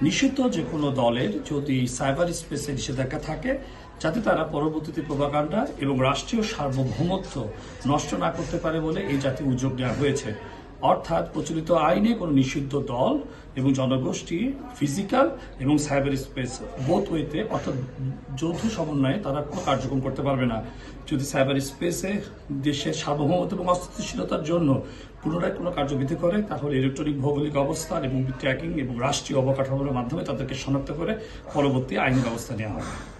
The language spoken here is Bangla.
নিষিদ্ধ যে কোনো দলের যদি সাইবার স্পেসে নিষেধাজ্ঞা থাকে, যাতে তারা পরবর্তীতে প্রোপাগান্ডা এবং রাষ্ট্রীয় সার্বভৌমত্ব নষ্ট না করতে পারে বলে এই জাতীয় উদ্যোগ নেওয়া হয়েছে। অর্থাৎ প্রচলিত আইনে কোনো নিষিদ্ধ দল এবং জনগোষ্ঠী ফিজিক্যাল এবং সাইবার স্পেস বোথ ওয়েতে অর্থাৎ যৌথ সমন্বয়ে তারা কোনো কার্যক্রম করতে পারবে না। যদি সাইবার স্পেসে দেশের সার্বভৌমত্ব এবং অস্থিতিশীলতার জন্য পুনরায় কোনো কার্যবিধি করে, তাহলে ইলেকট্রনিক ভৌগোলিক অবস্থান এবং ট্র্যাকিং এবং রাষ্ট্রীয় অবকাঠামোর মাধ্যমে তাদেরকে শনাক্ত করে পরবর্তী আইনি ব্যবস্থা নেওয়া হবে।